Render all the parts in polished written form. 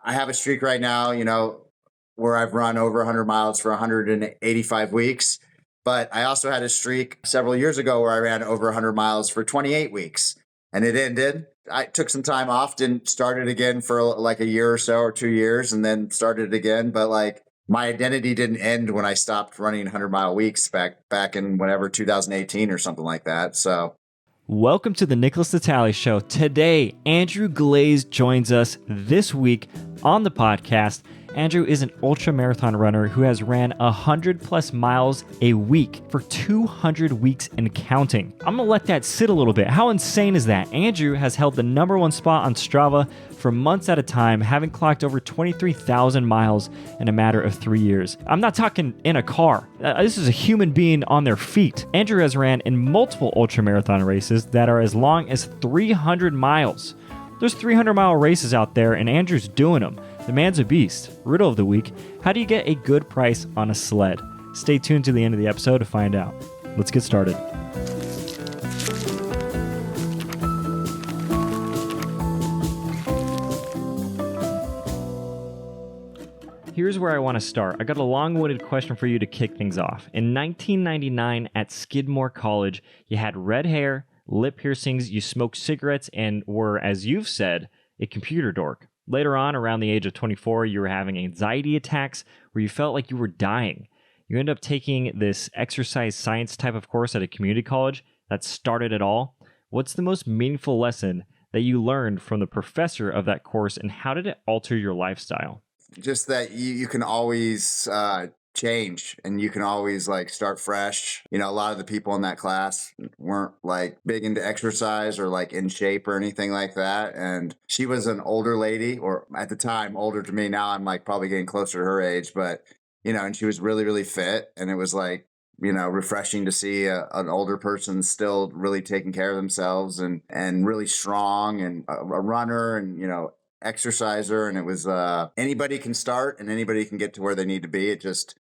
I have a streak right now, where I've run over 100 miles for 185 weeks. But I also had a streak several years ago where I ran over 100 miles for 28 weeks, and it ended. I took some time off, didn't start it again for like a year or so or 2 years, and then started it again. But like my identity didn't end when I stopped running 100-mile weeks back in whatever 2018 or something like that. So welcome to the Nicholas Natali Show. Today, Andrew Glaze joins us this week on the podcast. Andrew is an ultra marathon runner who has ran 100 plus miles a week for 200 weeks and counting. I'm gonna let that sit a little bit. How insane is that? Andrew has held the #1 spot on Strava for months at a time, having clocked over 23,000 miles in a matter of 3 years. I'm not talking in a car. This is a human being on their feet. Andrew has ran in multiple ultra marathon races that are as long as 300 miles. There's 300-mile races out there, and Andrew's doing them. The man's a beast. Riddle of the week: how do you get a good price on a sled? Stay tuned to the end of the episode to find out. Let's get started. Here's where I want to start. I got a long-winded question for you to kick things off. In 1999 at Skidmore College, you had red hair, lip piercings, you smoked cigarettes, and were, as you've said, a computer dork. Later on, around the age of 24, you were having anxiety attacks where you felt like you were dying. You ended up taking this exercise science type of course at a community college that started it all. What's the most meaningful lesson that you learned from the professor of that course, and how did it alter your lifestyle? just that you can always change, and you can always like start fresh. A lot of the people in that class weren't like big into exercise or like in shape or anything like that. And she was an older lady, or at the time older to me. Now I'm like probably getting closer to her age, but and she was really, really fit. And it was like, refreshing to see an older person still really taking care of themselves and really strong and a runner and, exerciser. And it was anybody can start and anybody can get to where they need to be. It just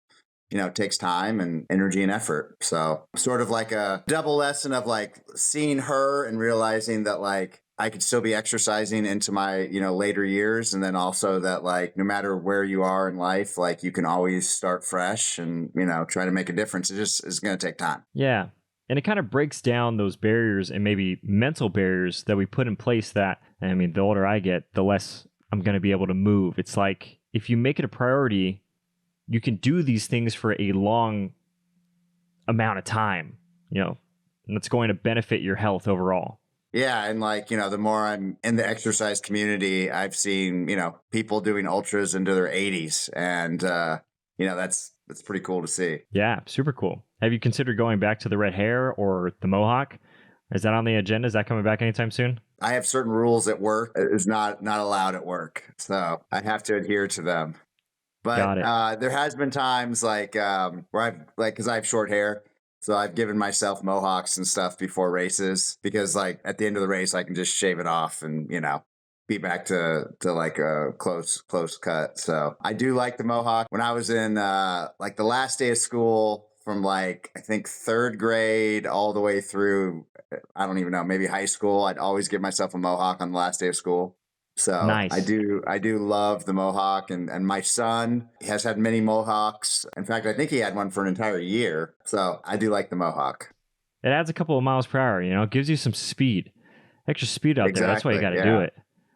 takes time and energy and effort. So sort of like a double lesson of like seeing her and realizing that like I could still be exercising into my, later years. And then also that like, no matter where you are in life, like you can always start fresh and, try to make a difference. It just is going to take time. Yeah. And it kind of breaks down those barriers and maybe mental barriers that we put in place that, the older I get, the less I'm going to be able to move. It's like if you make it a priority, you can do these things for a long amount of time, and it's going to benefit your health overall. Yeah. And like, the more I'm in the exercise community, I've seen, people doing ultras into their 80s. And, that's pretty cool to see. Yeah, super cool. Have you considered going back to the red hair or the mohawk? Is that on the agenda? Is that coming back anytime soon? I have certain rules at work. It is not allowed at work. So I have to adhere to them. But there has been times like where I've like, because I have short hair, so I've given myself mohawks and stuff before races, because like at the end of the race I can just shave it off and be back to like a close cut. So I do like the mohawk. When I was in like the last day of school, from like I think third grade all the way through, I don't even know, maybe high school, I'd always give myself a mohawk on the last day of school. So nice. I do love the mohawk, and my son has had many mohawks. In fact, I think he had one for an entire year. So I do like the mohawk. It adds a couple of miles per hour, it gives you some speed, extra speed out there. That's why you got to do it.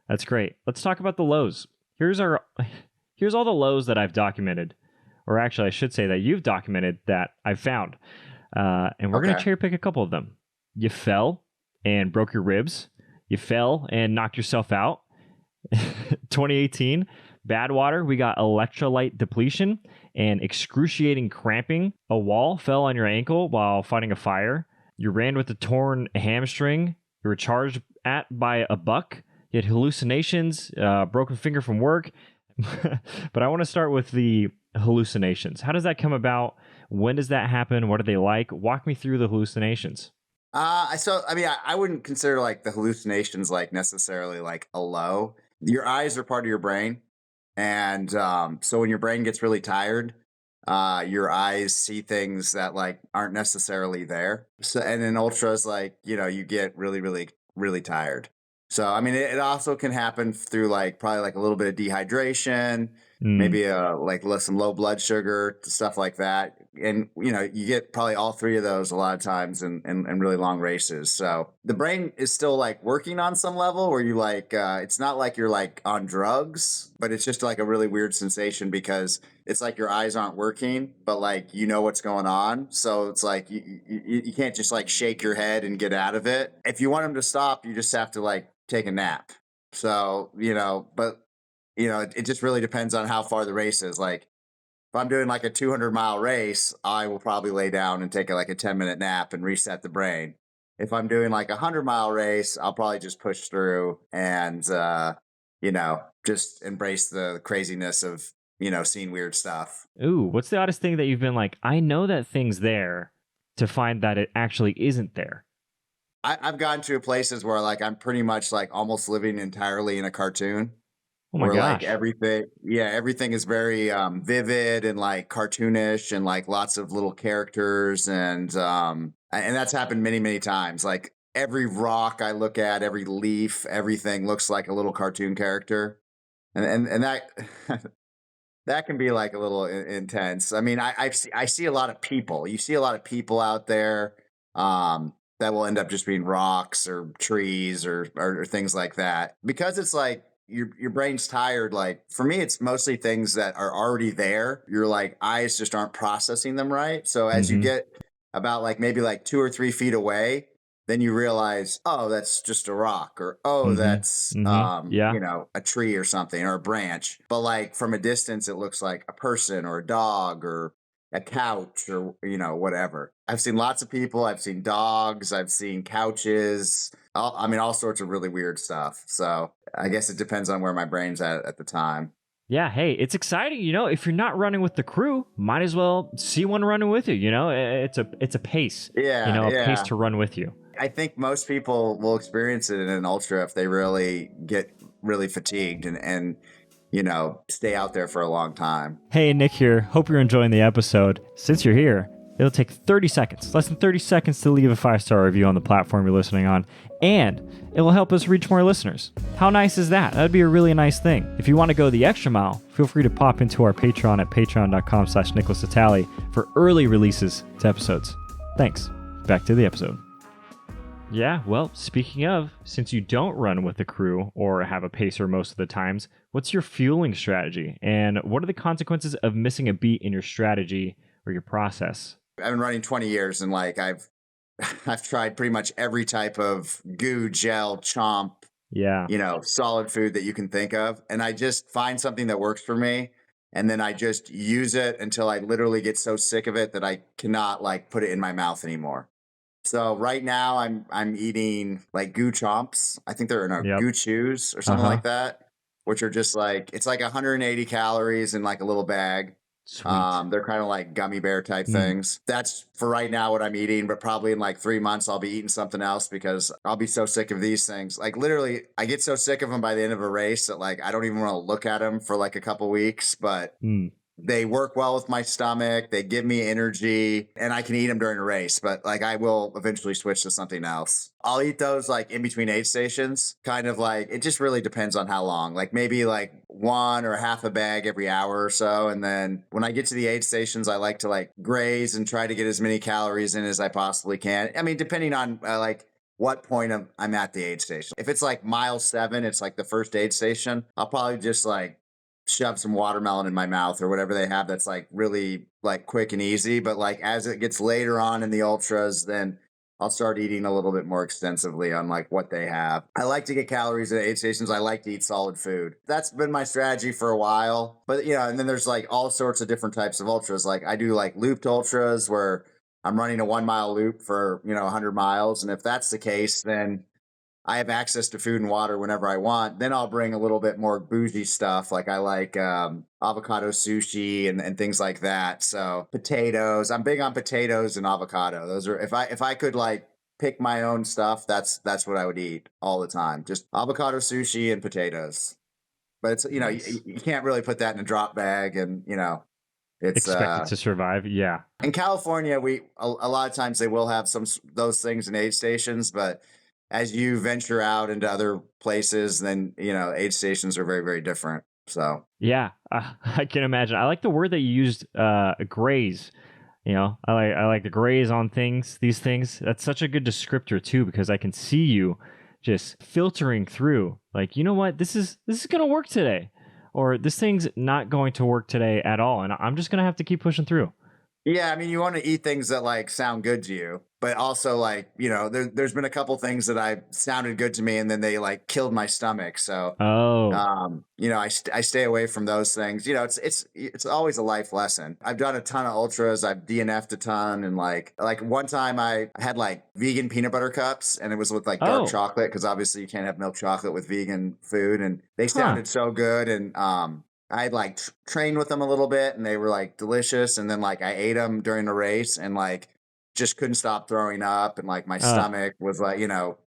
That's great. Let's talk about the lows. Here's all the lows that I've documented, or actually I should say that you've documented that I've found. And we're going to cherry pick a couple of them. You fell and broke your ribs. You fell and knocked yourself out. 2018, Badwater, we got electrolyte depletion and excruciating cramping. A wall fell on your ankle while fighting a fire. You ran with a torn hamstring. You were charged at by a buck. You had hallucinations, broken finger from work. But I want to start with the hallucinations. How does that come about? When does that happen? What are they like? Walk me through the hallucinations. I wouldn't consider like the hallucinations like necessarily like a low. Your eyes are part of your brain. And so when your brain gets really tired, your eyes see things that like aren't necessarily there. So, and in ultras, like, you get really, really, really tired. So, I mean, it also can happen through like probably like a little bit of dehydration, Mm. maybe some low blood sugar, stuff like that. And, you know, you get probably all three of those a lot of times in really long races. So the brain is still like working on some level where you like, it's not like you're like on drugs, but it's just like a really weird sensation because it's like your eyes aren't working, but like you know what's going on. So it's like you can't just like shake your head and get out of it. If you want them to stop, you just have to like take a nap. So, you know, but you know, it just really depends on how far the race is. Like if I'm doing like a 200-mile race, I will probably lay down and take like a 10-minute nap and reset the brain. If I'm doing like a 100-mile race, I'll probably just push through and, you know, just embrace the craziness of, you know, seeing weird stuff. Ooh, what's the oddest thing that you've been like, I know that thing's there, to find that it actually isn't there? I've gotten to places where like I'm pretty much like almost living entirely in a cartoon. Oh my Where like gosh. everything is very vivid and like cartoonish and like lots of little characters and that's happened many times. Like every rock I look at, every leaf, everything looks like a little cartoon character, and that that can be like a little intense. I mean, I see a lot of people. You see a lot of people out there that will end up just being rocks or trees or things like that because it's like your brain's tired. Like for me, it's mostly things that are already there. Your like eyes just aren't processing them right. So as you Mm-hmm. get about like maybe like 2 or 3 feet away, then you realize, oh, that's just a rock, or oh, Mm-hmm. that's Mm-hmm. Yeah. you know, a tree or something or a branch. But like from a distance, it looks like a person or a dog or a couch or you know whatever. I've seen lots of people. I've seen dogs. I've seen couches. I mean, all sorts of really weird stuff. So I guess it depends on where my brain's at the time. Yeah, hey, it's exciting. You know, if you're not running with the crew, might as well see one running with you. You know, it's a pace. You Yeah, know, a pace yeah. to run with you. I think most people will experience it in an ultra if they really get really fatigued and you know stay out there for a long time. Hey, Nick here. Hope you're enjoying the episode. Since you're here, it'll take 30 seconds, less than 30 seconds to leave a 5-star review on the platform you're listening on, and it will help us reach more listeners. How nice is that? That'd be a really nice thing. If you want to go the extra mile, feel free to pop into our Patreon at patreon.com/NicholasItali for early releases to episodes. Thanks. Back to the episode. Yeah, well, speaking of, since you don't run with a crew or have a pacer most of the times, what's your fueling strategy? And what are the consequences of missing a beat in your strategy or your process? I've been running 20 years and like I've tried pretty much every type of goo, gel, chomp, Yeah. you know, solid food that you can think of. And I just find something that works for me. And then I just use it until I literally get so sick of it that I cannot like put it in my mouth anymore. So right now I'm eating like goo chomps. I think they're in a Yep. goo chews or something Uh-huh. like that, which are just like it's like 180 calories in like a little bag. Sweet. They're kind of like gummy bear type Mm. things. That's for right now what I'm eating, but probably in like 3 months I'll be eating something else because I'll be so sick of these things. Like literally, I get so sick of them by the end of a race that like I don't even want to look at them for like a couple weeks. But Mm. they work well with my stomach. They give me energy and I can eat them during a race, but like I will eventually switch to something else. I'll eat those like in between aid stations, kind of like it just really depends on how long. Like maybe like one or half a bag every hour or so. And then when I get to the aid stations, I like to like graze and try to get as many calories in as I possibly can. I mean, depending on like what point I'm at the aid station. If it's like mile 7, it's like the first aid station, I'll probably just like shove some watermelon in my mouth or whatever they have that's like really like quick and easy. But like as it gets later on in the ultras, then I'll start eating a little bit more extensively on like what they have. I like to get calories at aid stations. I like to eat solid food. That's been my strategy for a while. But you know, and then there's like all sorts of different types of ultras. Like I do like looped ultras where I'm running a 1 mile loop for, you know, 100 miles. And if that's the case, then I have access to food and water whenever I want. Then I'll bring a little bit more bougie stuff. Like I like avocado sushi and things like that. So potatoes, I'm big on potatoes and avocado. Those are, if I could like pick my own stuff, that's what I would eat all the time. Just avocado sushi and potatoes. But it's, you know, Nice. you can't really put that in a drop bag and, you know, it's, Expected to survive. Yeah. in California, we a lot of times they will have some those things in aid stations, but as you venture out into other places, then, aid stations are very, very different. So, Yeah, I can imagine. I like the word that you used, graze. I like the graze on things, these things. That's such a good descriptor too, because I can see you just filtering through. Like, you know what? This is gonna work today, or this thing's not going to work today at all, and I'm just gonna have to keep pushing through. yeah, I mean, you want to eat things that like sound good to you, but also like, there's been a couple things that I sounded good to me and then they like killed my stomach. So, Oh, I stay away from those things. It's always a life lesson. I've done a ton of ultras. I've DNF'd a ton, and like one time I had like vegan peanut butter cups, and it was with like dark oh, chocolate because obviously you can't have milk chocolate with vegan food, and they huh. sounded so good, and I like trained with them a little bit, and they were like delicious, and then like I ate them during the race, and like just couldn't stop throwing up, and like my stomach was like,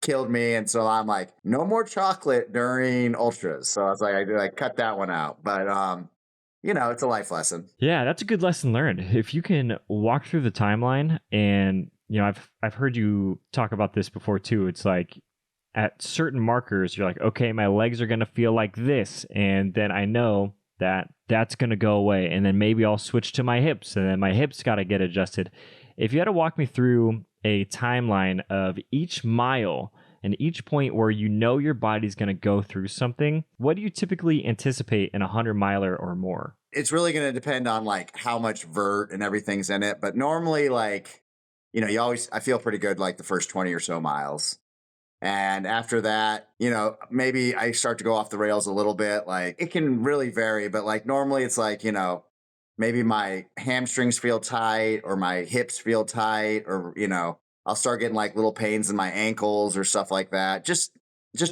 killed me. And so I'm like, no more chocolate during ultras. So I was like, I cut that one out. But it's a life lesson. Yeah, that's a good lesson learned. If you can walk through the timeline, and I've heard you talk about this before too. It's like at certain markers, you're like, okay, my legs are gonna feel like this, and then I know that that's gonna go away, and then maybe I'll switch to my hips, and then my hips got to get adjusted. If you had to walk me through a timeline of each mile and each point where your body's going to go through something, what do you typically anticipate in a 100 miler or more? It's really going to depend on like how much vert and everything's in it. But normally, like, I feel pretty good like the first 20 or so miles. And after that, maybe I start to go off the rails a little bit. Like it can really vary, but like normally it's like, maybe my hamstrings feel tight or my hips feel tight, or, I'll start getting like little pains in my ankles or stuff like that. Just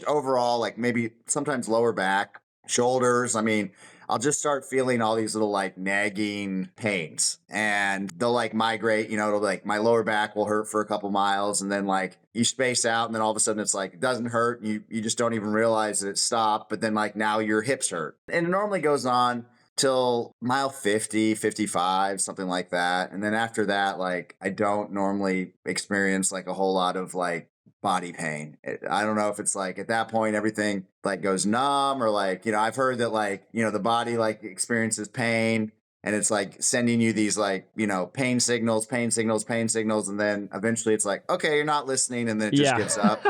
overall, like maybe sometimes lower back, shoulders. I mean, I'll just start feeling all these little like nagging pains, and they'll like migrate, it'll like my lower back will hurt for a couple miles, and then like you space out, and then all of a sudden it's like it doesn't hurt, and you just don't even realize that it stopped, but then like now your hips hurt. And it normally goes on till mile 50, 55, something like that. And then after that, like I don't normally experience like a whole lot of like body pain. I don't know if it's like at that point everything like goes numb, or like, I've heard that like, the body like experiences pain, and it's like sending you these like, pain signals, pain signals, pain signals. And then eventually it's like, okay, you're not listening. And then it just Yeah. gives up.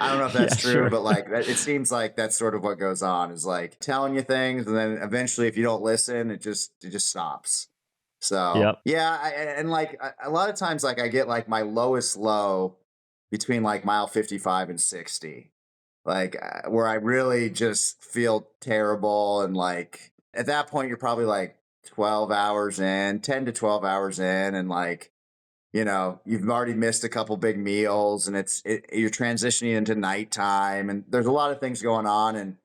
I don't know if Yeah, that's true, sure. but like it seems like that's sort of what goes on, is like telling you things, and then eventually, if you don't listen, it just stops. So Yep. yeah, and like a lot of times, like I get like my lowest low between like mile 55 and 60, like where I really just feel terrible, and like at that point, you're probably like 12 hours in, 10 to 12 hours in, and like you've already missed a couple big meals, and you're transitioning into nighttime, and there's a lot of things going on. And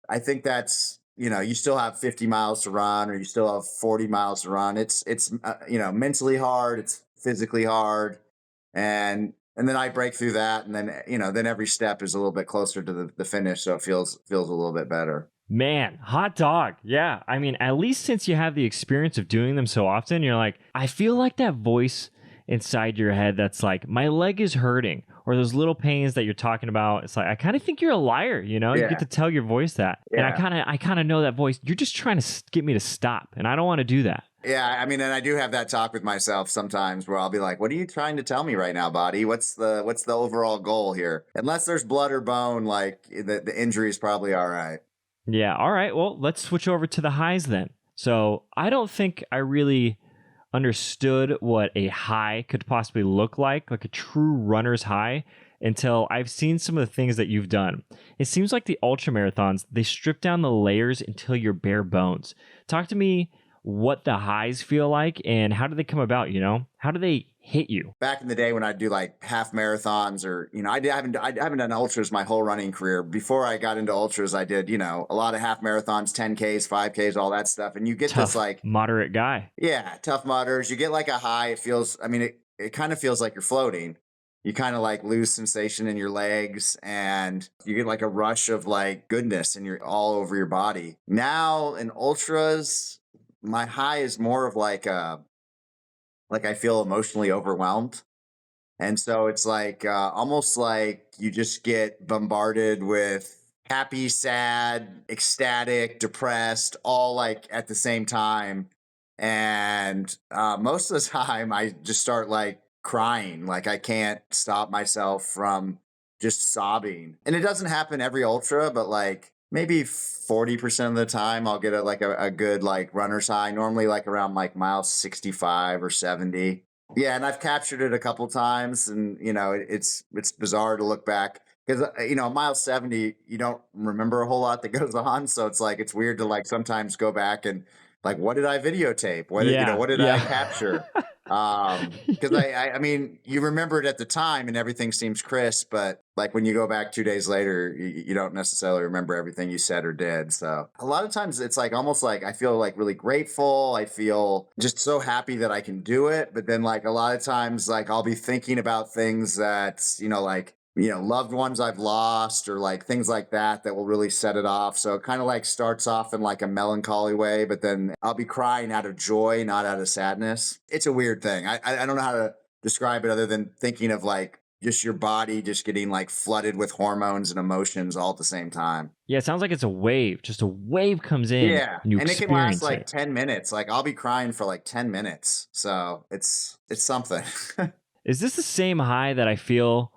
I think that's, you still have 50 miles to run, or you still have 40 miles to run. It's mentally hard. It's physically hard. And then I break through that. And then, then every step is a little bit closer to the finish. So it feels a little bit better. Man, hot dog. Yeah. I mean, at least since you have the experience of doing them so often, you're like, I feel like that voice inside your head that's like, my leg is hurting, or those little pains that you're talking about. It's like, I kind of think you're a liar, You get Yeah. to tell your voice that. And Yeah. I kind of know that voice. You're just trying to get me to stop, and I don't want to do that. Yeah, I mean, and I do have that talk with myself sometimes where I'll be like, "What are you trying to tell me right now, body? What's the overall goal here? Unless there's blood or bone, like the injury is probably all right." Yeah. All right. Well, let's switch over to the highs then. So I don't think I really understood what a high could possibly look like a true runner's high, until I've seen some of the things that you've done. It seems like the ultra marathons, they strip down the layers until you're bare bones. Talk to me what the highs feel like, and how do they come about, How do they hit you? Back in the day when I'd do like half marathons, or I haven't done ultras my whole running career. Before I got into ultras, I did a lot of half marathons, 10Ks, 5Ks, all that stuff, and you get this Tough, like, moderate guy. yeah, tough mudders. You get like a high. It feels, I mean, it kind of feels like you're floating. You kind of like lose sensation in your legs, and you get like a rush of like goodness, and you're all over your body. Now in ultras, my high is more of like I feel emotionally overwhelmed. And so it's like almost like you just get bombarded with happy, sad, ecstatic, depressed, all like at the same time. And most of the time, I just start like crying. Like I can't stop myself from just sobbing. And it doesn't happen every ultra, but like maybe 40% of the time, I'll get a good like runner's high, normally like around like mile 65 or 70. Yeah, and I've captured it a couple times, and it's bizarre to look back because mile 70 you don't remember a whole lot that goes on, so it's like it's weird to like sometimes go back and like what did I videotape? Yeah, What did I yeah. capture? Because Yeah. I mean you remember it at the time and everything seems crisp, but like when you go back 2 days later, you don't necessarily remember everything you said or did. So a lot of times it's like almost like I feel like really grateful. I feel just so happy that I can do it. But then like a lot of times, like I'll be thinking about things that, like, loved ones I've lost or like things like that that will really set it off. So it kind of like starts off in like a melancholy way, but then I'll be crying out of joy, not out of sadness. It's a weird thing. I don't know how to describe it other than thinking of like just your body just getting like flooded with hormones and emotions all at the same time. Yeah, it sounds like it's a wave. Just a wave comes in Yeah, and you and it can last experience like it. 10 minutes. Like I'll be crying for like 10 minutes. So it's something. Is this the same high that I feel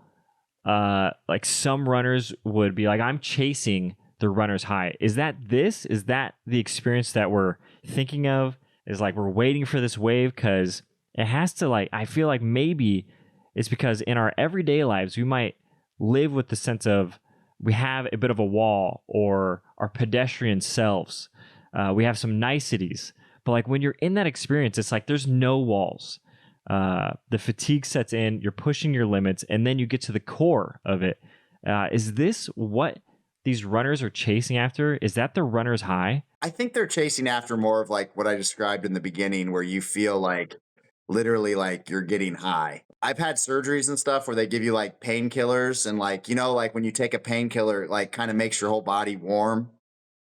like some runners would be like, I'm chasing the runner's high? Is that this? Is that the experience that we're thinking of? Is like we're waiting for this wave? Because it has to, like, I feel like maybe it's because in our everyday lives, we might live with the sense of we have a bit of a wall or our pedestrian selves. We have some niceties. But like when you're in that experience, it's like there's no walls. The fatigue sets in, you're pushing your limits, and then you get to the core of it. Is this what these runners are chasing after? Is that the runner's high? I think they're chasing after more of like what I described in the beginning, where you feel like literally like you're getting high. I've had surgeries and stuff where they give you like painkillers and like, like when you take a painkiller, it like kind of makes your whole body warm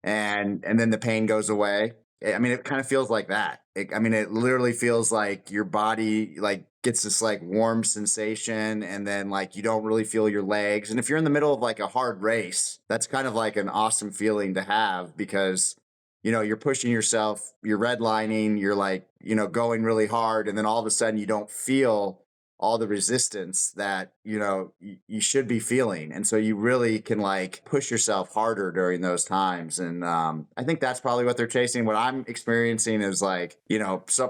and then the pain goes away. I mean, it kind of feels like that. I mean, it literally feels like your body like gets this like warm sensation, and then like you don't really feel your legs. And if you're in the middle of like a hard race, that's kind of like an awesome feeling to have because you're pushing yourself, you're redlining, you're like going really hard, and then all of a sudden you don't feel all the resistance that you should be feeling, and so you really can like push yourself harder during those times. And I think that's probably what they're chasing. What I'm experiencing is like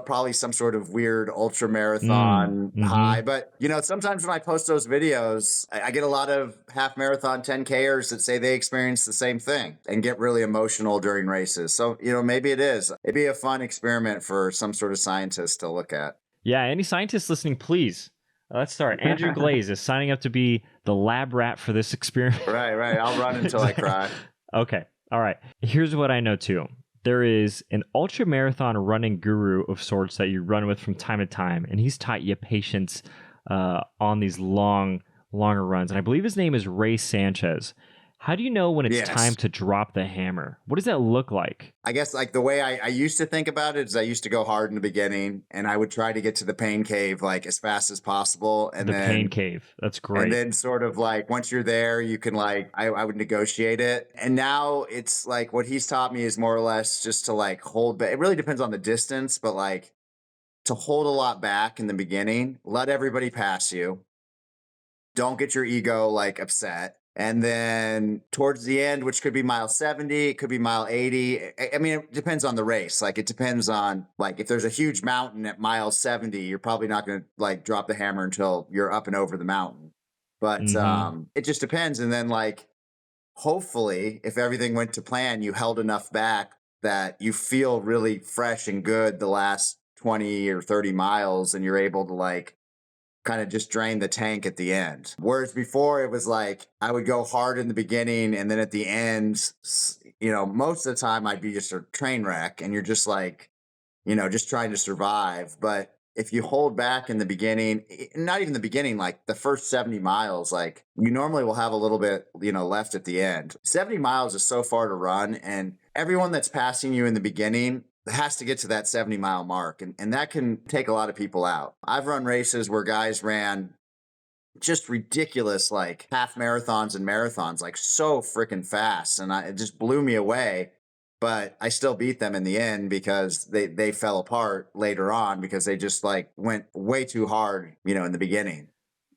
probably some sort of weird ultra marathon Mm-hmm. high. But sometimes when I post those videos, I get a lot of half marathon 10Kers that say they experience the same thing and get really emotional during races. So maybe it'd be a fun experiment for some sort of scientist to look at. Yeah, any scientists listening, please. Let's start. Andrew Glaze is signing up to be the lab rat for this experiment. Right. I'll run until I cry. Okay. All right. Here's what I know too. There is an ultra marathon running guru of sorts that you run with from time to time, and he's taught you patience on these longer runs. And I believe his name is Ray Sanchez. How do you know when it's time Yes. to drop the hammer? What does that look like? I guess like the way I used to think about it is I used to go hard in the beginning and I would try to get to the pain cave like as fast as possible. The pain cave. That's And great. then sort of like once you're there, you can like, I would negotiate it. And now it's like what he's taught me is more or less just to like hold back. It really depends on the distance, but like to hold a lot back in the beginning, let everybody pass you. Don't get your ego like upset. And then towards the end, which could be mile 70, it could be mile 80. I mean, it depends on the race. Like it depends on like if there's a huge mountain at mile 70, you're probably not going to like drop the hammer until you're up and over the mountain. But Mm-hmm. it just depends. And then like hopefully if everything went to plan, you held enough back that you feel really fresh and good the last 20 or 30 miles and you're able to like kind of just drain the tank at the end. Whereas before it was like I would go hard in the beginning and then at the end, most of the time I'd be just a train wreck and you're just like, just trying to survive. But if you hold back in the beginning, not even the beginning, like the first 70 miles, like you normally will have a little bit, left at the end. 70 miles is so far to run. And everyone that's passing you in the beginning has to get to that 70-mile mark. And that can take a lot of people out. I've run races where guys ran just ridiculous, like half marathons and marathons, like so freaking fast. And it just blew me away. But I still beat them in the end because they fell apart later on because they just like went way too hard, in the beginning.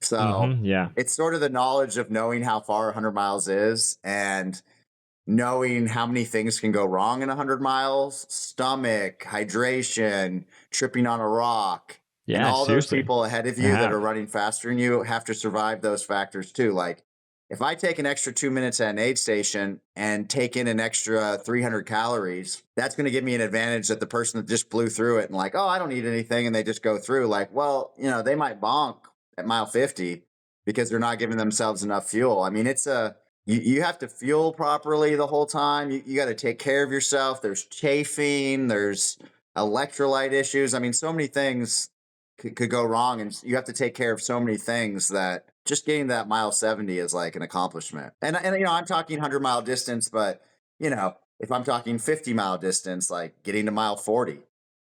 So Yeah. it's sort of the knowledge of knowing how far 100 miles is and knowing how many things can go wrong in 100 miles, stomach, hydration, tripping on a rock, and Yeah, all those seriously. people ahead of I you that have. are running faster than you have to survive those factors too. Like if I take an extra 2 minutes at an aid station and take in an extra 300 calories, that's going to give me an advantage that the person that just blew through it and like, oh, I don't need anything. And they just go through like, well, they might bonk at mile 50 because they're not giving themselves enough fuel. I mean, you have to fuel properly the whole time. You got to take care of yourself. There's chafing, there's electrolyte issues. I mean, so many things could go wrong, and you have to take care of so many things that just getting that mile 70 is like an accomplishment. And I'm talking 100-mile distance, but if I'm talking 50-mile distance, like getting to mile 40.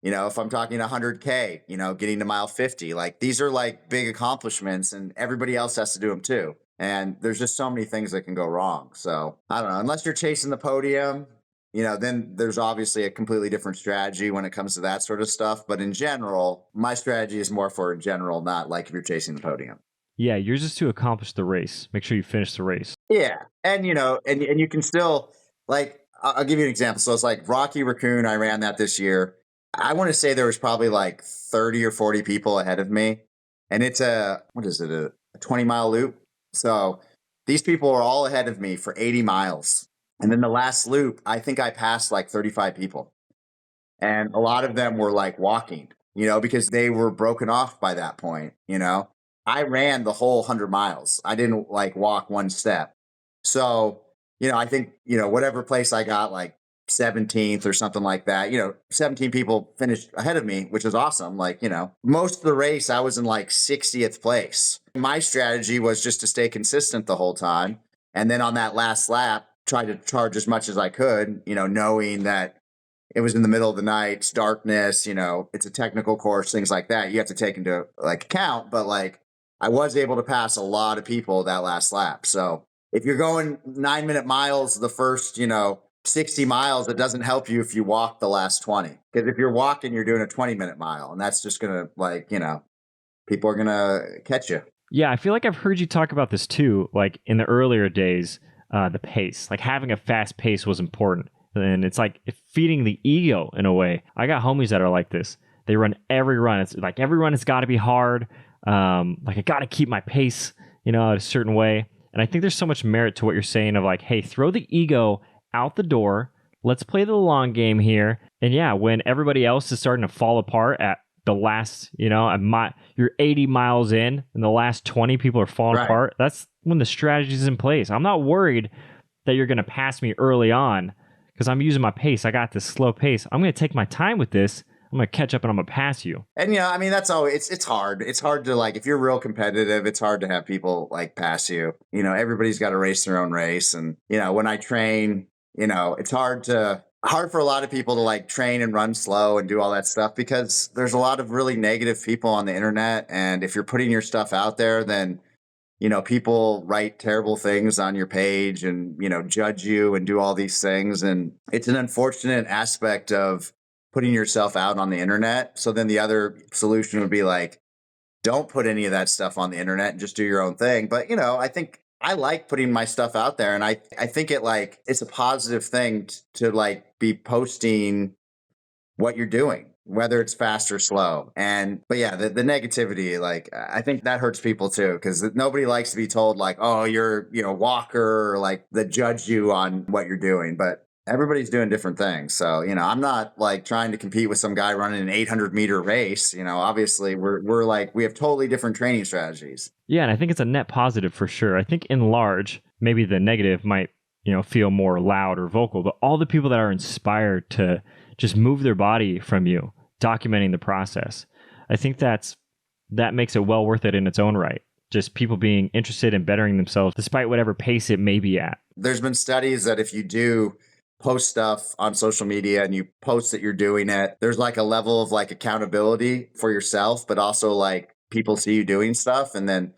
If I'm talking 100K, getting to mile 50, like these are like big accomplishments, and everybody else has to do them too. And there's just so many things that can go wrong. So I don't know, unless you're chasing the podium, then there's obviously a completely different strategy when it comes to that sort of stuff. But in general, my strategy is more for in general, not like if you're chasing the podium. Yeah, yours is to accomplish the race. Make sure you finish the race. Yeah. And, and you can still, like, I'll give you an example. So it's like Rocky Raccoon. I ran that this year. I want to say there was probably like 30 or 40 people ahead of me. And it's a 20-mile loop. So these people are all ahead of me for 80 miles. And then the last loop, I think I passed like 35 people. And a lot of them were like walking, because they were broken off by that point. I ran the whole 100 miles. I didn't like walk one step. So, I think, whatever place I got, like 17th or something like that, 17 people finished ahead of me, which is awesome. Like, most of the race, I was in like 60th place. My strategy was just to stay consistent the whole time. And then on that last lap, try to charge as much as I could, knowing that it was in the middle of the night, it's darkness, it's a technical course, things like that. You have to take into like account, but like I was able to pass a lot of people that last lap. So if you're going 9-minute miles, the first, 60 miles, it doesn't help you if you walk the last 20. Because if you're walking, you're doing a 20-minute mile, and that's just going to like, people are going to catch you. Yeah, I feel like I've heard you talk about this too, like in the earlier days, the pace, like having a fast pace was important. And it's like feeding the ego in a way. I got homies that are like this. They run every run. It's like every run has got to be hard. Like I got to keep my pace, a certain way. And I think there's so much merit to what you're saying of like, hey, throw the ego out the door. Let's play the long game here. And yeah, when everybody else is starting to fall apart at the last, you're 80 miles in and the last 20 people are falling apart. That's when the strategy is in place. I'm not worried that you're going to pass me early on because I'm using my pace. I got this slow pace. I'm going to take my time with this. I'm going to catch up and I'm going to pass you. And, that's always, it's hard. It's hard to like, if you're real competitive, it's hard to have people like pass you. Everybody's got to race their own race. And, when I train, it's hard for a lot of people to like train and run slow and do all that stuff because there's a lot of really negative people on the internet. And if you're putting your stuff out there, then people write terrible things on your page and, judge you and do all these things. And it's an unfortunate aspect of putting yourself out on the internet. So then the other solution would be like, don't put any of that stuff on the internet and just do your own thing. But, I think I like putting my stuff out there. And I think it's a positive thing to like be posting what you're doing, whether it's fast or slow. But yeah, the negativity, like, I think that hurts people too, because nobody likes to be told like, oh, you're, walker, or like that judge you on what you're doing. But everybody's doing different things. So, I'm not like trying to compete with some guy running an 800-meter race. Obviously we're like, we have totally different training strategies. Yeah. And I think it's a net positive for sure. I think in large, maybe the negative might, feel more loud or vocal, but all the people that are inspired to just move their body from you, documenting the process. I think that makes it well worth it in its own right. Just people being interested in bettering themselves despite whatever pace it may be at. There's been studies that if you do post stuff on social media and you post that you're doing it, there's like a level of like accountability for yourself, but also like people see you doing stuff. And then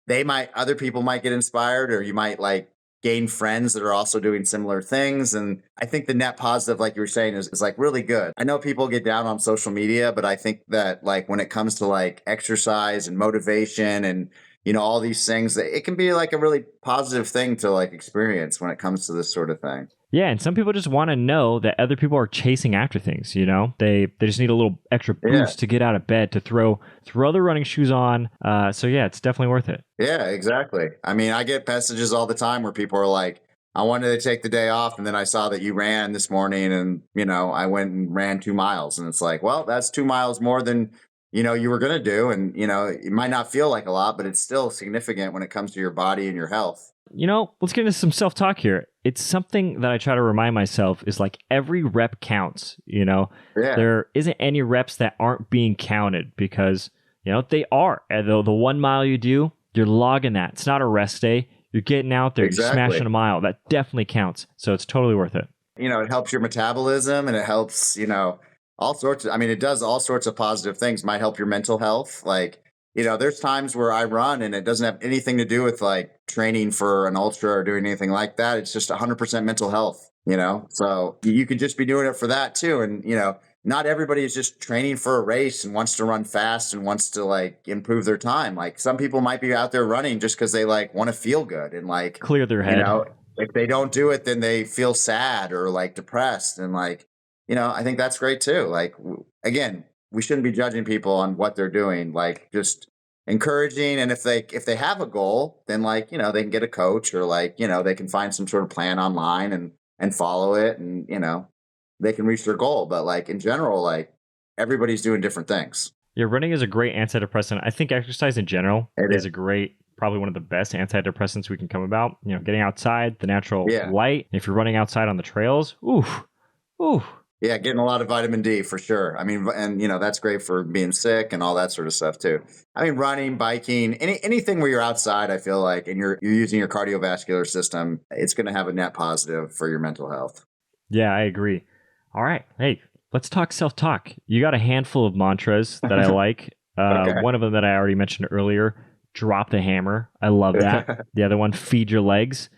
other people might get inspired, or you might like gain friends that are also doing similar things. And I think the net positive, like you were saying, is like really good. I know people get down on social media, but I think that like when it comes to like exercise and motivation and, all these things, that it can be like a really positive thing to like experience when it comes to this sort of thing. Yeah, and some people just want to know that other people are chasing after things, They just need a little extra boost to get out of bed, to throw the running shoes on. So yeah, it's definitely worth it. Yeah, exactly. I mean, I get messages all the time where people are like, I wanted to take the day off, and then I saw that you ran this morning, and I went and ran 2 miles. And it's like, well, that's 2 miles more than you were going to do. And it might not feel like a lot, but it's still significant when it comes to your body and your health. Let's get into some self-talk here. It's something that I try to remind myself is like every rep counts, There isn't any reps that aren't being counted, because, they are. And the 1 mile you do, you're logging that. It's not a rest day. You're getting out there, You're smashing a mile. That definitely counts. So it's totally worth it. It helps your metabolism, and it helps, all sorts of, it does all sorts of positive things. Might help your mental health. Like, there's times where I run and it doesn't have anything to do with like training for an ultra or doing anything like that. It's just 100% mental health, so you could just be doing it for that too. And, not everybody is just training for a race and wants to run fast and wants to like improve their time. Like some people might be out there running just because they like want to feel good and like clear their head. If they don't do it, then they feel sad or like depressed. And like, I think that's great too. Like, again, we shouldn't be judging people on what they're doing, like just encouraging. And if they have a goal, then like, they can get a coach, or like, they can find some sort of plan online and follow it, and, they can reach their goal. But like in general, like everybody's doing different things. Yeah, running is a great antidepressant. I think exercise in general is a great, probably one of the best antidepressants we can come about. Getting outside, the natural light. If you're running outside on the trails, ooh. Yeah, getting a lot of vitamin D for sure. I mean, and that's great for being sick and all that sort of stuff too. I mean, running, biking, anything where you're outside, I feel like, and you're using your cardiovascular system, it's going to have a net positive for your mental health. Yeah, I agree. All right. Hey, let's talk self-talk. You got a handful of mantras that I like. Okay. One of them that I already mentioned earlier, drop the hammer. I love that. The other one, feed your legs.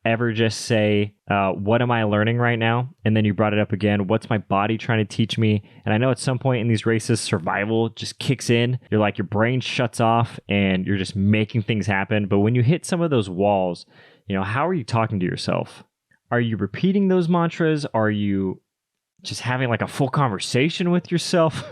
Ever just say, what am I learning right now? And then you brought it up again. What's my body trying to teach me? And I know at some point in these races, survival just kicks in. You're like, your brain shuts off and you're just making things happen. But when you hit some of those walls, how are you talking to yourself? Are you repeating those mantras? Are you just having like a full conversation with yourself?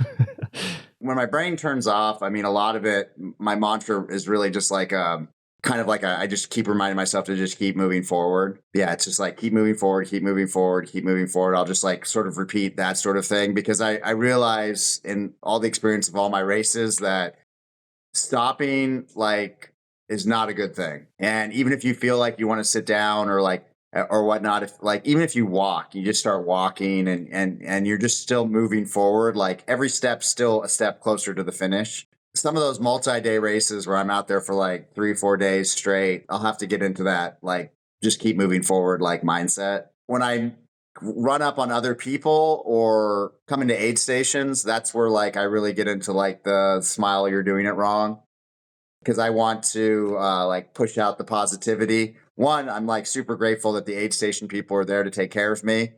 When my brain turns off, a lot of it, my mantra is really just like, kind of like I just keep reminding myself to just keep moving forward. Yeah, it's just like keep moving forward, keep moving forward, keep moving forward. I'll just like sort of repeat that sort of thing, because I realize in all the experience of all my races that stopping like is not a good thing. And even if you feel like you want to sit down or like or whatnot, if like even if you walk, you just start walking and you're just still moving forward, like every step's still a step closer to the finish. Some of those multi-day races where I'm out there for like 3-4 days straight, I'll have to get into that, like just keep moving forward, like mindset. When I run up on other people or come into aid stations, that's where like I really get into like the smile, you're doing it wrong. Because I want to like push out the positivity. One, I'm like super grateful that the aid station people are there to take care of me.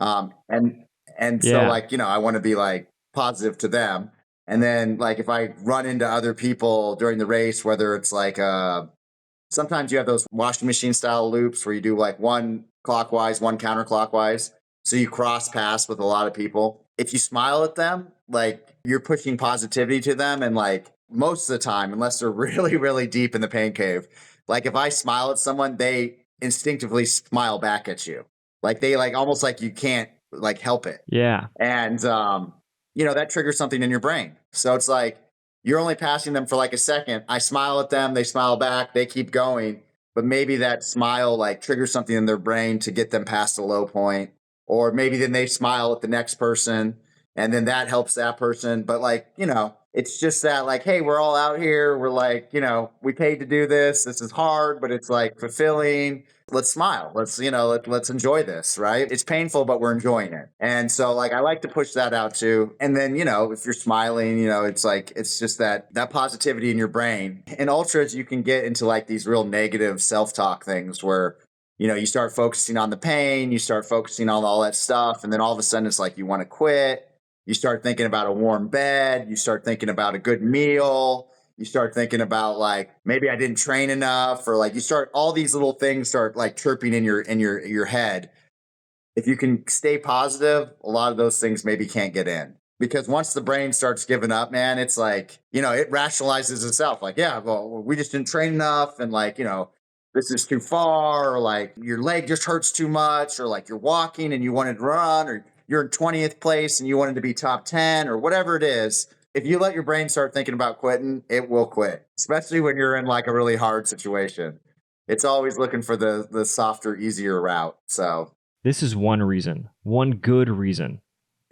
So like, I want to be like positive to them. And then like if I run into other people during the race, whether it's like sometimes you have those washing machine style loops where you do like one clockwise, one counterclockwise. So you cross paths with a lot of people. If you smile at them, like you're pushing positivity to them. And like most of the time, unless they're really, really deep in the pain cave, like if I smile at someone, they instinctively smile back at you. Like they like almost like you can't like help it. Yeah. And, that triggers something in your brain. So it's like, you're only passing them for like a second. I smile at them. They smile back. They keep going. But maybe that smile like triggers something in their brain to get them past the low point. Or maybe then they smile at the next person and then that helps that person. But like, it's just that like, hey, we're all out here. We're like, we paid to do this. This is hard, but it's like fulfilling. let's smile. Let's enjoy this, right? It's painful, but we're enjoying it. And so like I like to push that out too. And then, if you're smiling, it's like it's just that positivity in your brain. In ultras, you can get into like these real negative self-talk things where you start focusing on the pain, you start focusing on all that stuff, and then all of a sudden it's like you want to quit. You start thinking about a warm bed, you start thinking about a good meal, you start thinking about like maybe I didn't train enough, or like you start all these little things start like chirping in your head. If you can stay positive, a lot of those things maybe can't get in. Because once the brain starts giving up, man, it's like, it rationalizes itself. Like, yeah, well, we just didn't train enough. And like, this is too far, or like your leg just hurts too much, or like you're walking and you wanted to run, or you're in 20th place and you wanted to be top 10, or whatever it is. If you let your brain start thinking about quitting, it will quit, especially when you're in like a really hard situation. It's always looking for the softer, easier route. So this is one reason, one good reason.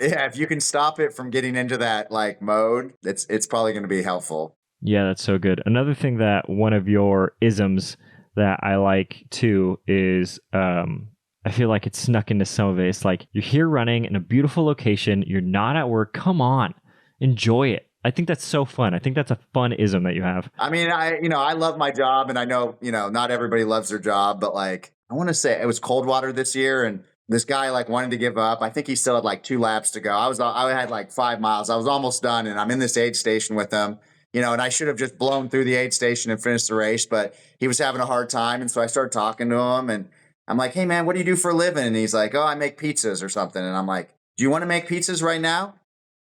yeah, if you can stop it from getting into that like mode, it's probably going to be helpful. Yeah, that's so good. Another thing that one of your isms that I like too is I feel like it's snuck into some of it. It's like you're here running in a beautiful location, you're not at work. Come on, enjoy it. I think that's so fun. I think that's a fun ism that you have. I mean, I love my job, and I know, not everybody loves their job, but like I want to say it was Coldwater this year, and this guy like wanted to give up. I think he still had like 2 laps to go. I had like 5 miles. I was almost done, and I'm in this aid station with him, and I should have just blown through the aid station and finished the race, but he was having a hard time. And so I started talking to him, and I'm like, hey man, what do you do for a living? And he's like, oh, I make pizzas or something. And I'm like, do you want to make pizzas right now?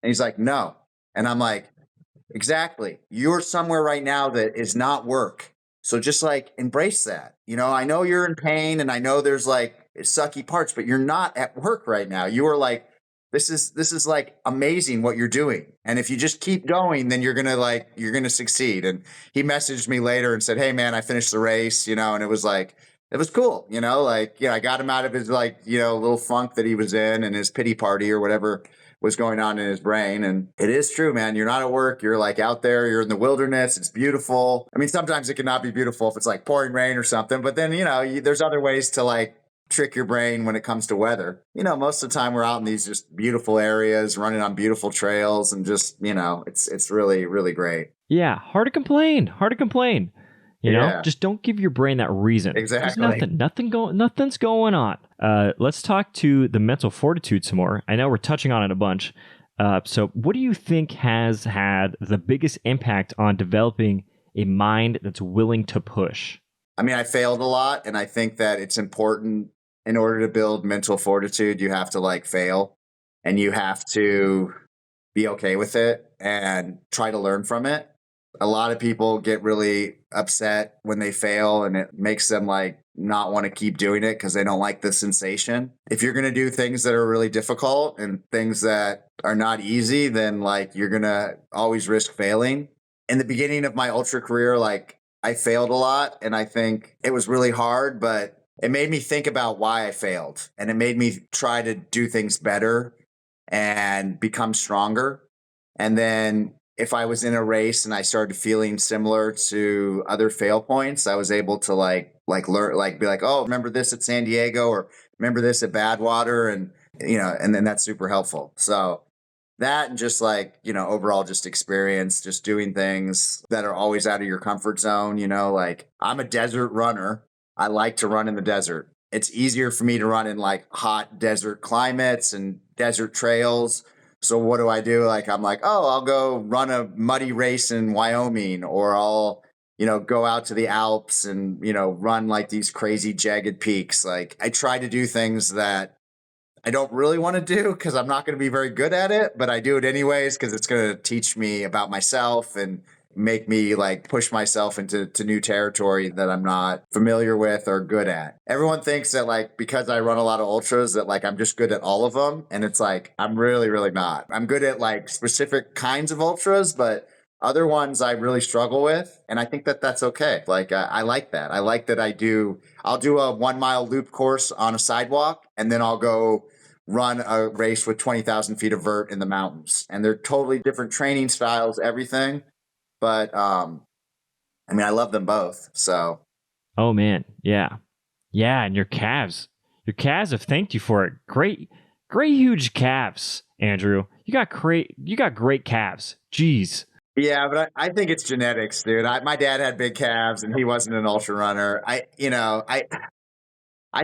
And he's like, no. And I'm like, exactly. You're somewhere right now that is not work. So just like embrace that. I know you're in pain and I know there's like sucky parts, but you're not at work right now. You are like, this is like amazing what you're doing. And if you just keep going, then you're going to succeed. And he messaged me later and said, hey man, I finished the race, and it was like, it was cool, I got him out of his like, little funk that he was in and his pity party or whatever was going on in his brain. And it is true, man. You're not at work. You're like out there. You're in the wilderness. It's beautiful. I mean, sometimes it cannot be beautiful if it's like pouring rain or something. But then, there's other ways to like trick your brain when it comes to weather. Most of the time we're out in these just beautiful areas, running on beautiful trails, and just, it's really, really great. Yeah. Hard to complain. Hard to complain. Just don't give your brain that reason. Exactly. Nothing's going on. Let's talk to the mental fortitude some more. I know we're touching on it a bunch. So what do you think has had the biggest impact on developing a mind that's willing to push? I mean, I failed a lot, and I think that it's important in order to build mental fortitude. You have to like fail, and you have to be okay with it and try to learn from it. A lot of people get really upset when they fail, and it makes them like not want to keep doing it because they don't like the sensation. If you're going to do things that are really difficult and things that are not easy, then like you're going to always risk failing. In the beginning of my ultra career, like I failed a lot, and I think it was really hard, but it made me think about why I failed, and it made me try to do things better and become stronger. And then if I was in a race and I started feeling similar to other fail points, I was able to like learn, like be like, oh, remember this at San Diego, or remember this at Badwater, and and then that's super helpful. So that, and just like, overall just experience, just doing things that are always out of your comfort zone, like I'm a desert runner. I like to run in the desert. It's easier for me to run in like hot desert climates and desert trails. So what do? Like, I'm like, oh, I'll go run a muddy race in Wyoming, or I'll, go out to the Alps and, run like these crazy jagged peaks. Like I try to do things that I don't really want to do because I'm not going to be very good at it, but I do it anyways because it's going to teach me about myself and make me like push myself into new territory that I'm not familiar with or good at. Everyone thinks that like because I run a lot of ultras that like I'm just good at all of them, and it's like I'm really, really not. I'm good at like specific kinds of ultras, but other ones I really struggle with, and I think that that's okay. Like I like that. I like that I'll do a 1 mile loop course on a sidewalk, and then I'll go run a race with 20,000 feet of vert in the mountains. And they're totally different training styles, everything. But I mean, I love them both. So. Oh man, yeah. Yeah, and your calves have thanked you for it. Great, huge calves, Andrew. You got great calves. Jeez. Yeah, but I think it's genetics, dude. My dad had big calves, and he wasn't an ultra runner. I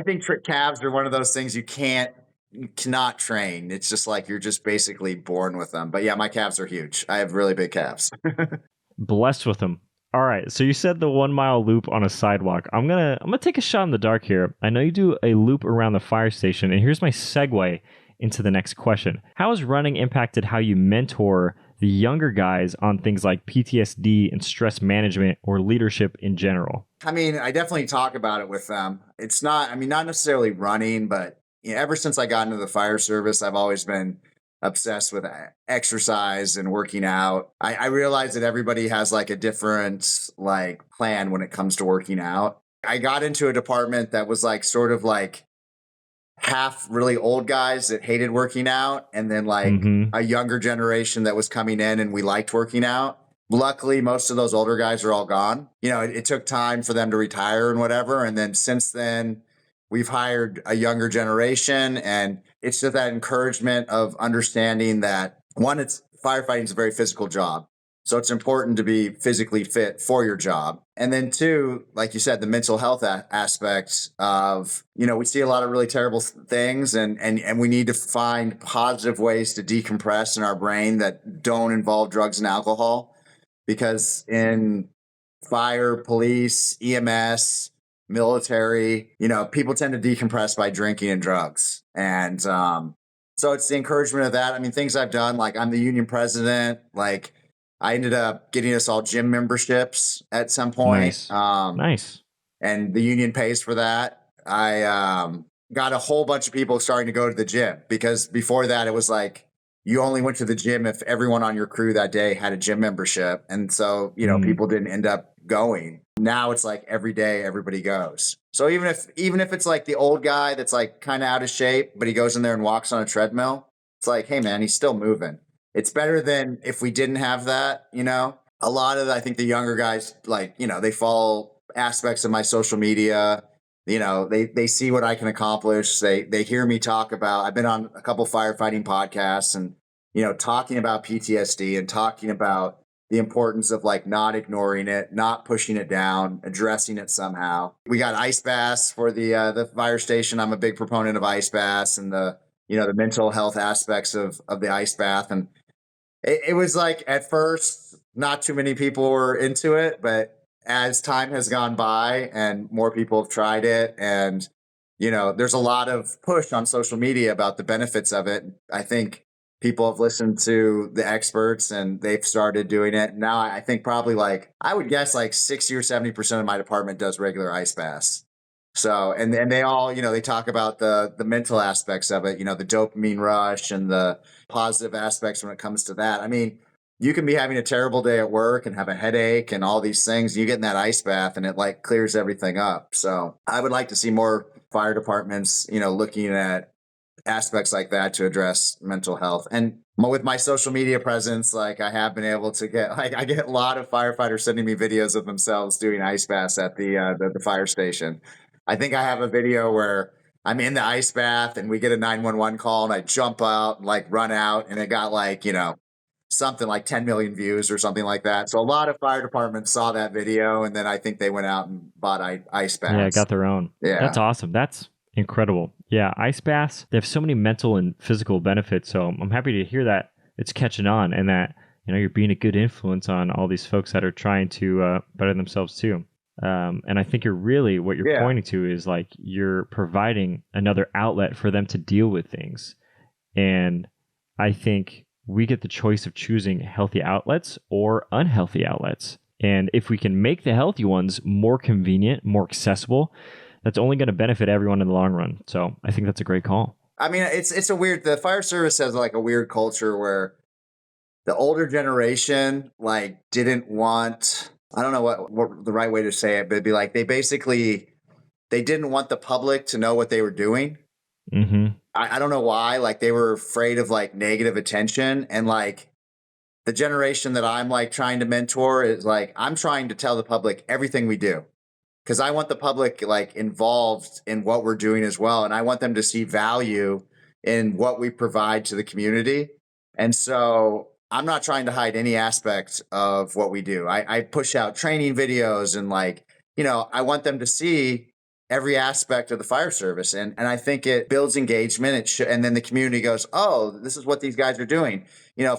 think calves are one of those things you cannot train. It's just like you're just basically born with them. But yeah, my calves are huge. I have really big calves. Blessed with them. All right. So you said the 1 mile loop on a sidewalk. I'm gonna take a shot in the dark here. I know you do a loop around the fire station, and here's my segue into the next question. How has running impacted how you mentor the younger guys on things like PTSD and stress management or leadership in general? I mean, I definitely talk about it with them. It's not, I mean, not necessarily running, but ever since I got into the fire service, I've always been obsessed with exercise and working out. I realize that everybody has like a different like plan when it comes to working out. I got into a department that was like sort of like half really old guys that hated working out, and then like Mm-hmm. a younger generation that was coming in and we liked working out. Luckily, most of those older guys are all gone. It took time for them to retire and whatever. And then since then, we've hired a younger generation. And it's just that encouragement of understanding that one, it's firefighting is a very physical job. So it's important to be physically fit for your job. And then two, like you said, the mental health aspect of, we see a lot of really terrible things, and we need to find positive ways to decompress in our brain that don't involve drugs and alcohol. Because in fire, police, EMS, military, people tend to decompress by drinking and drugs. And so it's the encouragement of that. I mean, things I've done, like I'm the union president, like I ended up getting us all gym memberships at some point. Nice. Nice. And the union pays for that. I got a whole bunch of people starting to go to the gym, because before that, it was like you only went to the gym if everyone on your crew that day had a gym membership. And so, Mm. people didn't end up going. Now it's like every day everybody goes. So even if it's like the old guy that's like kind of out of shape, but he goes in there and walks on a treadmill, it's like, hey man, he's still moving. It's better than if we didn't have that. A lot of, I think the younger guys, like, they follow aspects of my social media. They see what I can accomplish. They hear me talk about, I've been on a couple firefighting podcasts, and, talking about PTSD and talking about the importance of like not ignoring it, not pushing it down, addressing it somehow. We got ice baths for the fire station. I'm a big proponent of ice baths and the mental health aspects of the ice bath. And it was like at first, not too many people were into it, but as time has gone by and more people have tried it, and there's a lot of push on social media about the benefits of it. I think people have listened to the experts and they've started doing it. Now I think probably like, I would guess like 60 or 70% of my department does regular ice baths. So, and they all, they talk about the mental aspects of it, the dopamine rush and the positive aspects when it comes to that. I mean, you can be having a terrible day at work and have a headache and all these things. You get in that ice bath and it like clears everything up. So I would like to see more fire departments, looking at aspects like that to address mental health. And with my social media presence, like I have been able to I get a lot of firefighters sending me videos of themselves doing ice baths at the fire station. I think I have a video where I'm in the ice bath and we get a 911 call and I jump out and like run out, and it got like, something like 10 million views or something like that. So a lot of fire departments saw that video, and then I think they went out and bought ice Yeah, baths. got their own. Yeah. That's awesome. That's incredible. Yeah, ice baths, they have so many mental and physical benefits. So I'm happy to hear that it's catching on, and that you're being a good influence on all these folks that are trying to better themselves too. And I think what you're Yeah. pointing to is like you're providing another outlet for them to deal with things. And I think we get the choice of choosing healthy outlets or unhealthy outlets. And if we can make the healthy ones more convenient, more accessible, that's only going to benefit everyone in the long run. So I think that's a great call. I mean, the fire service has like a weird culture where the older generation like didn't want, I don't know what the right way to say it, but it'd be like they didn't want the public to know what they were doing. Mm-hmm. I don't know why. Like they were afraid of like negative attention. And like the generation that I'm like trying to mentor is like, I'm trying to tell the public everything we do. because I want the public like involved in what we're doing as well. And I want them to see value in what we provide to the community. And so I'm not trying to hide any aspect of what we do. I push out training videos and like, I want them to see every aspect of the fire service. And I think it builds engagement. And then the community goes, oh, this is what these guys are doing.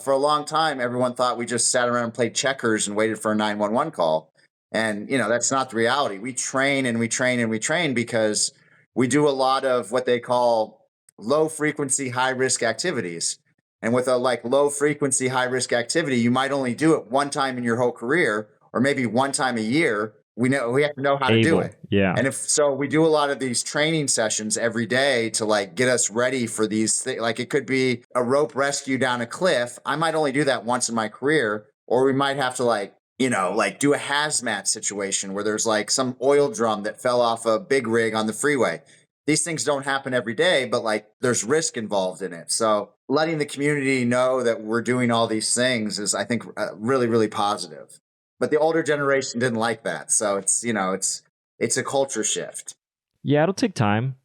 For a long time, everyone thought we just sat around and played checkers and waited for a 911 call. And, that's not the reality. We train and we train and we train because we do a lot of what they call low frequency, high risk activities. And with a like low frequency, high risk activity, you might only do it one time in your whole career or maybe one time a year. We have to know how to do it. Yeah. And if so, we do a lot of these training sessions every day to like get us ready for these things. Like it could be a rope rescue down a cliff. I might only do that once in my career, or we might have to like do a hazmat situation where there's like some oil drum that fell off a big rig on the freeway. These things don't happen every day, but like there's risk involved in it. So letting the community know that we're doing all these things is, I think, really, really positive. But the older generation didn't like that. So it's a culture shift. Yeah, it'll take time.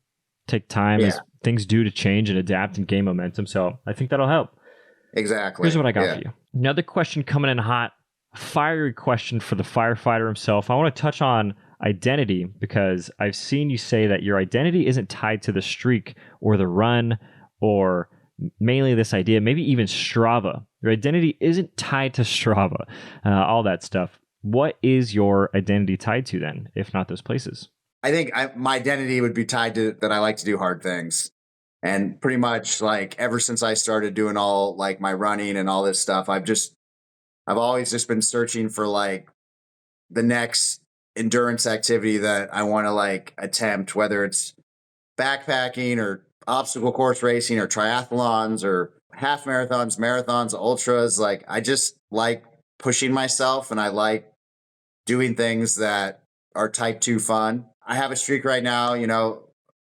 As things do to change and adapt and gain momentum. So I think that'll help. Exactly. Here's what I got for you. Another question coming in hot. Fiery question for the firefighter himself. I want to touch on identity because I've seen you say that your identity isn't tied to the streak or the run or mainly this idea, maybe even Strava. Your identity isn't tied to Strava, all that stuff. What is your identity tied to then, if not those places? I think my identity would be tied to that I like to do hard things. And pretty much like ever since I started doing all like my running and all this stuff, I've always just been searching for like the next endurance activity that I want to like attempt, whether it's backpacking or obstacle course racing or triathlons or half marathons, ultras. Like I just like pushing myself and I like doing things that are type 2 fun. I have a streak right now,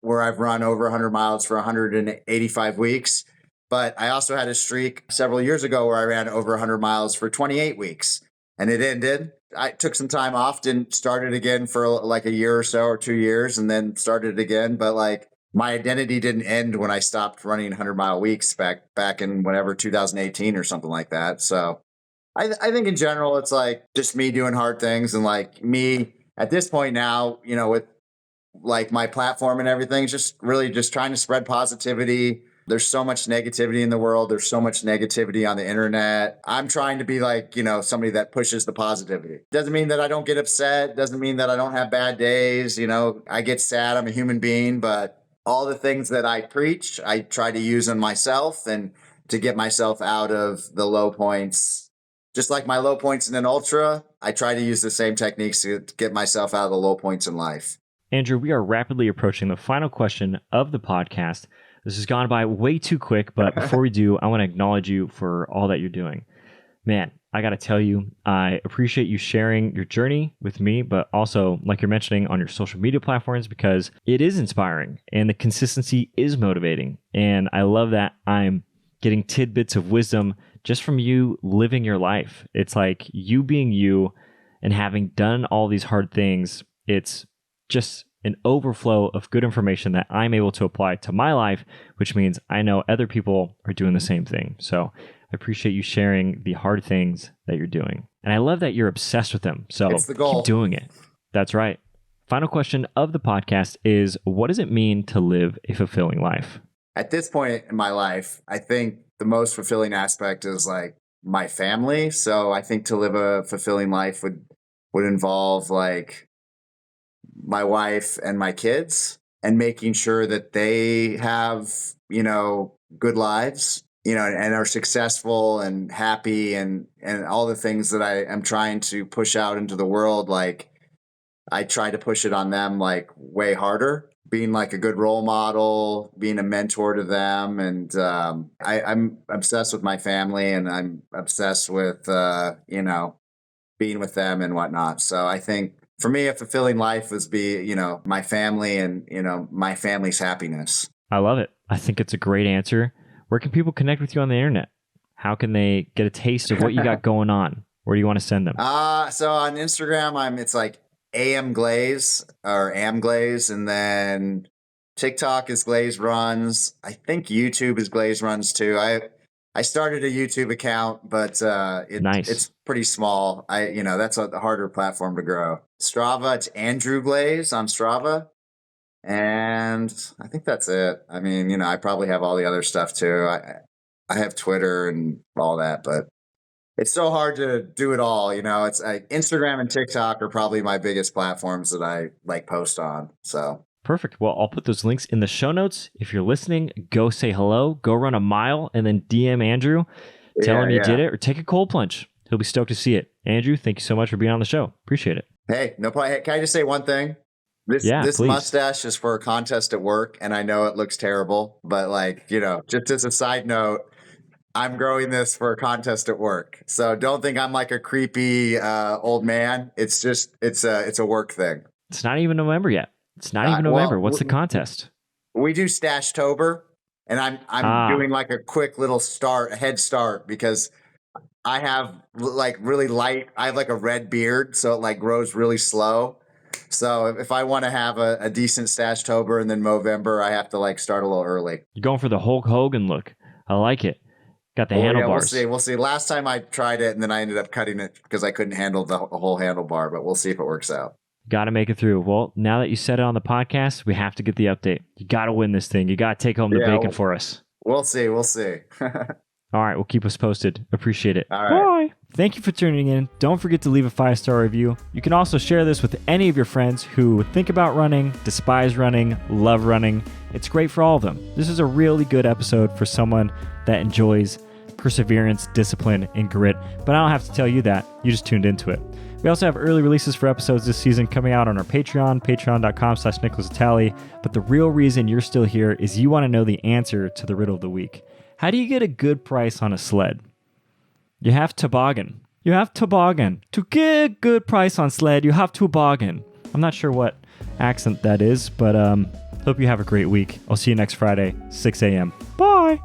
where I've run over 100 miles for 185 weeks. But I also had a streak several years ago where I ran over 100 miles for 28 weeks and it ended. I took some time off, didn't start it again for like a year or so or 2 years and then started it again. But like my identity didn't end when I stopped running 100-mile weeks back in whatever, 2018 or something like that. So I think in general, it's like just me doing hard things and like me at this point now, with like my platform and everything, just really just trying to spread positivity. There's so much negativity in the world. There's so much negativity on the internet. I'm trying to be like, somebody that pushes the positivity. Doesn't mean that I don't get upset. Doesn't mean that I don't have bad days. I get sad. I'm a human being, but all the things that I preach, I try to use on myself and to get myself out of the low points. Just like my low points in an ultra, I try to use the same techniques to get myself out of the low points in life. Andrew, we are rapidly approaching the final question of the podcast. This has gone by way too quick, but before we do, I want to acknowledge you for all that you're doing. Man, I got to tell you, I appreciate you sharing your journey with me, but also, like you're mentioning, on your social media platforms, because it is inspiring and the consistency is motivating. And I love that I'm getting tidbits of wisdom just from you living your life. It's like you being you and having done all these hard things. It's just an overflow of good information that I'm able to apply to my life, which means I know other people are doing the same thing. So I appreciate you sharing the hard things that you're doing. And I love that you're obsessed with them. So it's the goal. Keep doing it. That's right. Final question of the podcast is, what does it mean to live a fulfilling life? At this point in my life, I think the most fulfilling aspect is like my family. So I think to live a fulfilling life would involve like my wife and my kids and making sure that they have, good lives, and are successful and happy and all the things that I am trying to push out into the world. Like I try to push it on them like way harder, being like a good role model, being a mentor to them. And I'm obsessed with my family and I'm obsessed with, being with them and whatnot. So I think for me, a fulfilling life was my family and, my family's happiness. I love it. I think it's a great answer. Where can people connect with you on the internet? How can they get a taste of what you got going on? Where do you want to send them? So on Instagram, it's like AM Glaze or Am Glaze, and then TikTok is Glaze Runs. I think YouTube is Glaze Runs too. I started a YouTube account, but Nice. it's pretty small. That's a harder platform to grow. Strava, it's Andrew Glaze on Strava. And I think that's it. I mean, I probably have all the other stuff too. I have Twitter and all that, but it's so hard to do it all. It's Instagram and TikTok are probably my biggest platforms that I like post on. So perfect. Well, I'll put those links in the show notes. If you're listening, go say hello, go run a mile, and then DM Andrew. Tell him you did it, or take a cold plunge. He'll be stoked to see it. Andrew, thank you so much for being on the show. Appreciate it. Hey, no problem. Hey, can I just say one thing? This mustache is for a contest at work, and I know it looks terrible, but just as a side note, I'm growing this for a contest at work. So don't think I'm like a creepy old man. It's just it's a work thing. It's not even November yet. It's not even November. What's the contest? We do Stashtober, and I'm doing like a quick little head start, because I have really light. I have like a red beard, so it like grows really slow. So if I want to have a decent Stashtober and then Movember, I have to like start a little early. You're going for the Hulk Hogan look. I like it. Got the handlebars. Yeah, we'll see. Last time I tried it, and then I ended up cutting it because I couldn't handle the whole handlebar, but we'll see if it works out. Got to make it through. Well, now that you said it on the podcast, we have to get the update. You got to win this thing. You got to take home the bacon for us. We'll see. All right, well, keep us posted. Appreciate it. All right. Bye. Thank you for tuning in. Don't forget to leave a 5-star review. You can also share this with any of your friends who think about running, despise running, love running. It's great for all of them. This is a really good episode for someone that enjoys perseverance, discipline, and grit. But I don't have to tell you that. You just tuned into it. We also have early releases for episodes this season coming out on our Patreon, patreon.com/NicholasItali. But the real reason you're still here is you want to know the answer to the riddle of the week. How do you get a good price on a sled? You have toboggan. To get a good price on sled, you have toboggan. I'm not sure what accent that is, but hope you have a great week. I'll see you next Friday, 6 a.m. Bye!